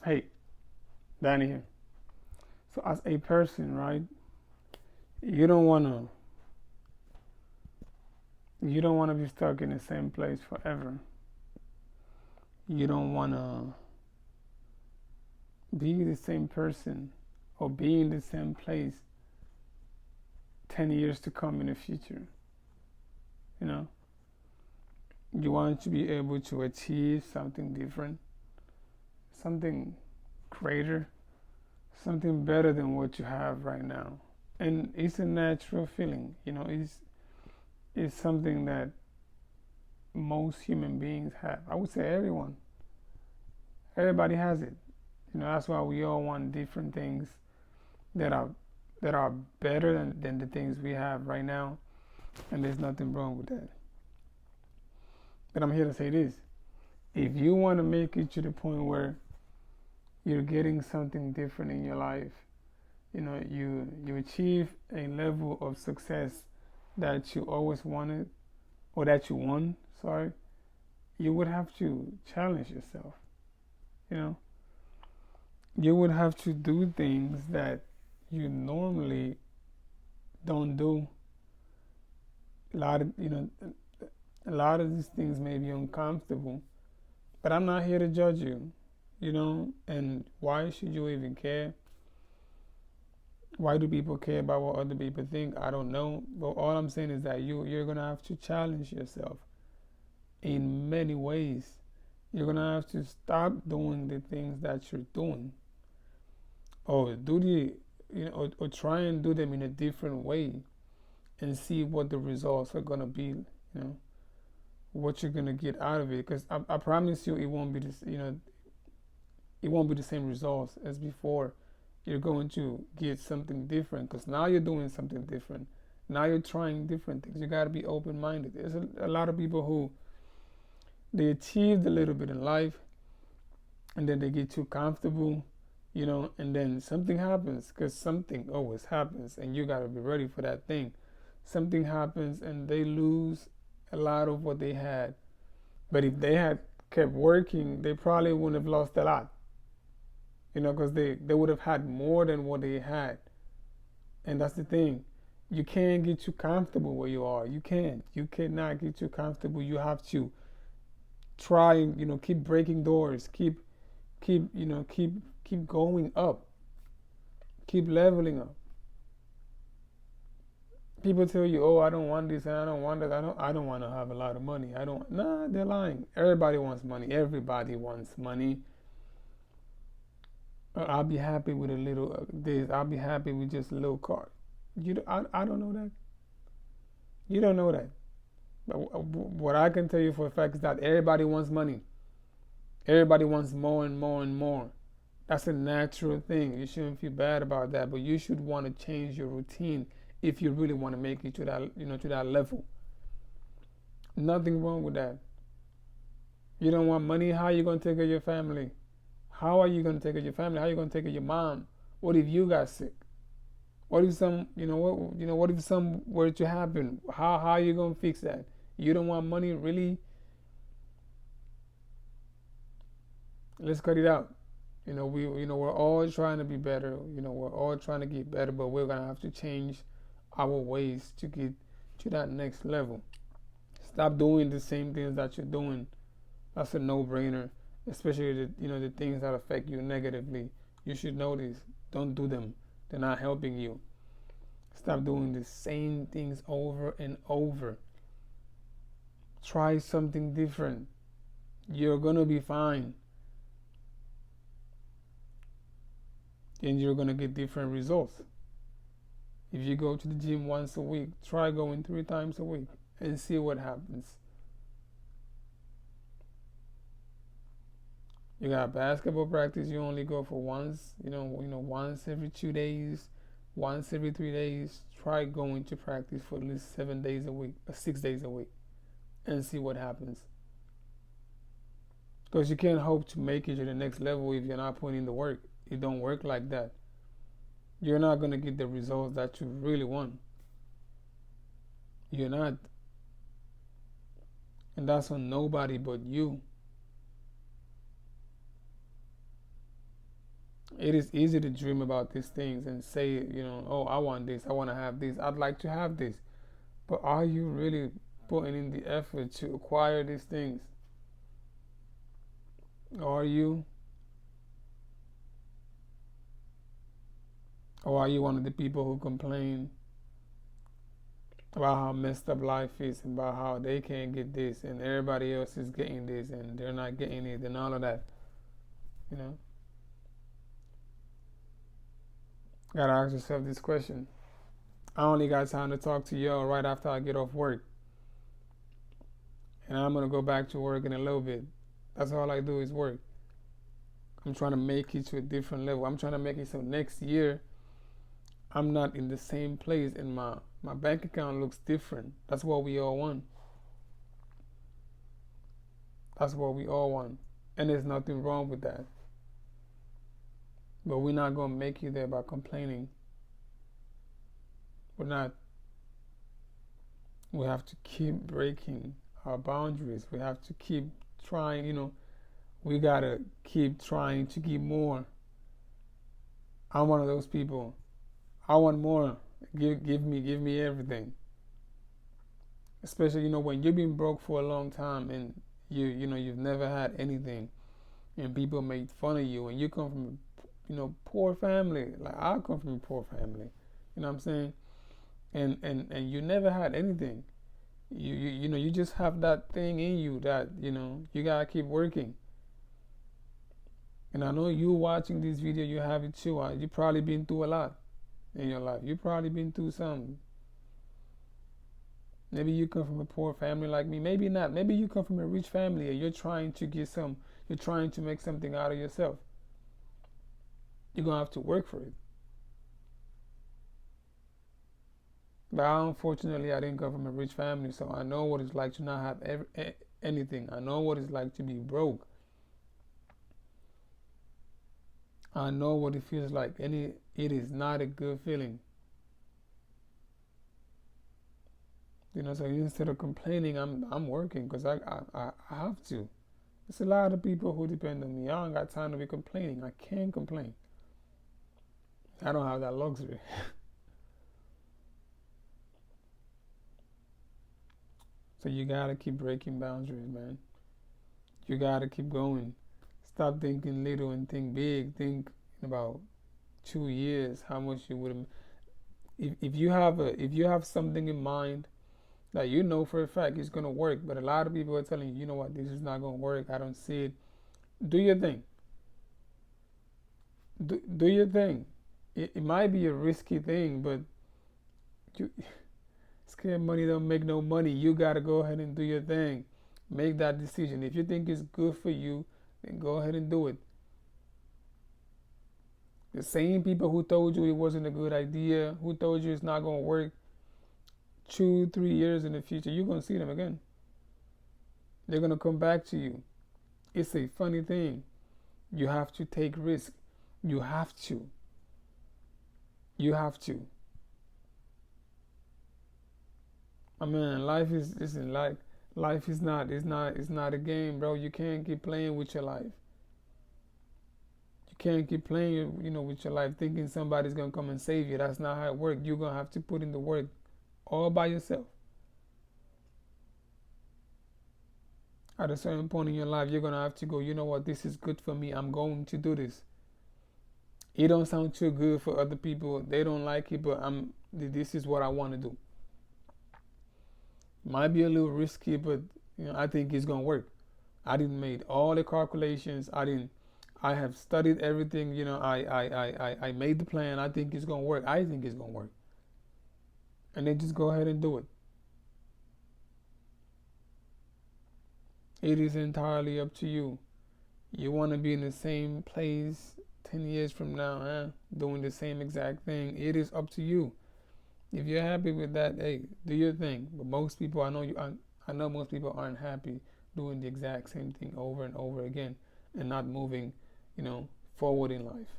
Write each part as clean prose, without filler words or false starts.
Hey, Danny here. So as a person, right, you don't wanna you don't wanna be stuck in the same place forever. You don't wanna be the same person or be in the same place 10 years to come in the future. You know, you want to be able to achieve something different, something greater, something better than what you have right now. And it's a natural feeling. It's something that most human beings have. I would say everybody has it. That's why we all want different things that are that are better than the things we have right now, and there's nothing wrong with that. But I'm here to say this: if you want to make it to the point where you're getting something different in your life, you achieve a level of success that you always wanted or that you won. Sorry, you would have to challenge yourself. You know, you would have to do things that you normally don't do. A lot of a lot of these things may be uncomfortable, but I'm not here to judge you. And why should you even care? Why do people care about what other people think? I don't know. But all I'm saying is that you're gonna have to challenge yourself in many ways. You're gonna have to stop doing the things that you're doing, or do the or try and do them in a different way, and see what the results are gonna be. What you're gonna get out of it. Because I promise you, it won't be this. It won't be the same results as before. You're going to get something different because now you're doing something different. Now you're trying different things. You got to be open minded. There's a lot of people who they achieved a little bit in life and then they get too comfortable, and then something happens because something always happens and you got to be ready for that thing. Something happens and they lose a lot of what they had. But if they had kept working, they probably wouldn't have lost a lot, because they would have had more than what they had. And that's the thing. You can't get too comfortable where you are. You can't. You cannot get too comfortable. You have to try and keep breaking doors. Keep going up. Keep leveling up. People tell you, "Oh, I don't want this and I don't want that. I don't want to have a lot of money. I don't." Nah, they're lying. Everybody wants money. Everybody wants money. I'll be happy with a little this. I'll be happy with just a little car. I don't know that. You don't know that. But what I can tell you for a fact is that everybody wants money. Everybody wants more and more and more. That's a natural thing. You shouldn't feel bad about that, but you should want to change your routine if you really want to make it to that level. Nothing wrong with that. You don't want money. How are you gonna take care of your family? How are you gonna take care of your family? How are you gonna take care of your mom? What if you got sick? What if what if some were to happen? How are you gonna fix that? You don't want money, really? Let's cut it out. We're all trying to be better. We're all trying to get better, but we're gonna have to change our ways to get to that next level. Stop doing the same things that you're doing. That's a no-brainer, especially the things that affect you negatively. You should know this. Don't do them. They're not helping you. Stop doing the same things over and over. Try something different. You're gonna be fine. And you're gonna get different results. If you go to the gym once a week, try going 3 times a week and see what happens. You got basketball practice, you only go for once, once every 2 days, once every 3 days. Try going to practice for at least 7 days a week, 6 days a week, and see what happens. Because you can't hope to make it to the next level if you're not putting in the work. It don't work like that. You're not gonna get the results that you really want. You're not. And that's on nobody but you. It is easy to dream about these things and say, oh, I want this, I want to have this, I'd like to have this. But are you really putting in the effort to acquire these things? Are you? Or are you one of the people who complain about how messed up life is and about how they can't get this and everybody else is getting this and they're not getting it and all of that? You know? Gotta ask yourself this question. I only got time to talk to y'all right after I get off work. And I'm gonna go back to work in a little bit. That's all I do is work. I'm trying to make it to a different level. I'm trying to make it so next year I'm not in the same place and my bank account looks different. That's what we all want. That's what we all want. And there's nothing wrong with that. But we're not going to make you there by complaining. We're not. We have to keep breaking our boundaries. We have to keep trying, we got to keep trying to give more. I'm one of those people. I want more. Give me everything. Especially, when you've been broke for a long time and you've never had anything and people made fun of you and you come from poor family. Like I come from a poor family. You know what I'm saying? And you never had anything. You just have that thing in you that, you gotta keep working. And I know you watching this video, you have it too. You probably been through a lot in your life. You probably been through something. Maybe you come from a poor family like me. Maybe not. Maybe you come from a rich family and you're trying to make something out of yourself. You're going to have to work for it. But unfortunately, I didn't come from a rich family, so I know what it's like to not have anything. I know what it's like to be broke. I know what it feels like, and it is not a good feeling. So instead of complaining, I'm working because I have to. There's a lot of people who depend on me. I don't got time to be complaining. I can't complain. I don't have that luxury. So you gotta keep breaking boundaries, man. You gotta keep going. Stop thinking little and think big. Think in about 2 years how much you would have. If you have something in mind that you know for a fact it's gonna work, but a lot of people are telling you, you know what, this is not gonna work. I don't see it. Do your thing. Do your thing. It might be a risky thing, but scared money don't make no money. You gotta go ahead and do your thing. Make that decision. If you think it's good for you, then go ahead and do it. The same people who told you it wasn't a good idea, who told you it's not gonna work, 2-3 years in the future, you're gonna see them again. They're gonna come back to you. It's a funny thing. You have to take risk. You have to. You have to. I mean, life isn't like life is not it's not a game, bro. You can't keep playing with your life. You can't keep playing, with your life thinking somebody's gonna come and save you. That's not how it works. You're gonna have to put in the work all by yourself. At a certain point in your life, you're gonna have to go, you know what, this is good for me. I'm going to do this. It don't sound too good for other people. They don't like it, but this is what I want to do. Might be a little risky, but I think it's gonna work. I didn't made all the calculations. I have studied everything. I made the plan. I think it's gonna work. I think it's gonna work. And then just go ahead and do it. It is entirely up to you. You want to be in the same place 10 years from now, doing the same exact thing. It is up to you. If you're happy with that, hey, do your thing. But most people, I know most people aren't happy doing the exact same thing over and over again and not moving, forward in life.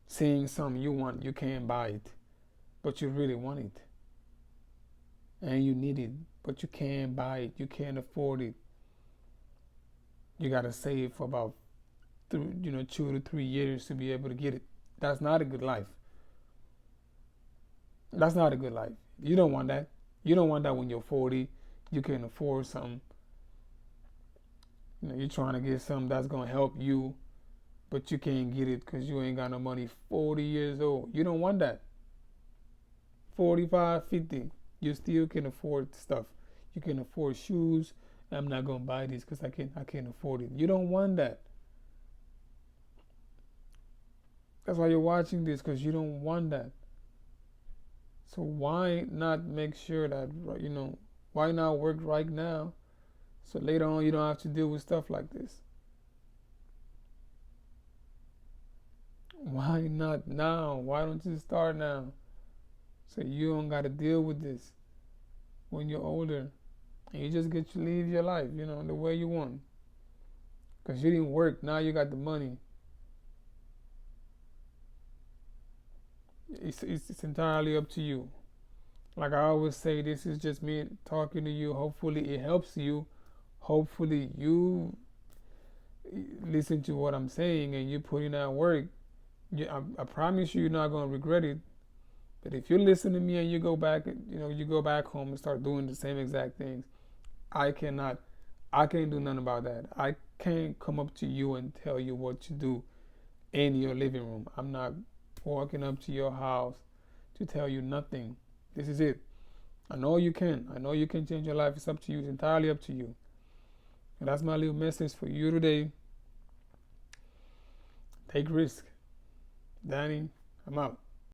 Seeing something you want, you can't buy it, but you really want it. And you need it, but you can't buy it. You can't afford it. You gotta save for about through 2 to 3 years to be able to get it. That's not a good life. That's not a good life. You don't want that. You don't want that when you're 40. You can afford something. You're trying to get something that's gonna help you, but you can't get it because you ain't got no money. 40 years old. You don't want that. 45, 50. You still can afford stuff. You can afford shoes. I'm not gonna buy these because I can't afford it. You don't want that. That's why you're watching this, because you don't want that. So why not make sure that, why not work right now so later on you don't have to deal with stuff like this? Why not now? Why don't you start now? So you don't got to deal with this when you're older. And you just get to live your life, the way you want. Because you didn't work, now you got the money. It's entirely up to you. Like I always say, this is just me talking to you. Hopefully it helps you. Hopefully you listen to what I'm saying and you put in that work. I promise you, you're not gonna regret it. But if you listen to me and you go back, you go back home and start doing the same exact things, I can't do nothing about that. I can't come up to you and tell you what to do in your living room. I'm not walking up to your house to tell you nothing. This is it. I know you can. I know you can change your life. It's up to you. It's entirely up to you. And that's my little message for you today. Take risk. Danny, I'm out.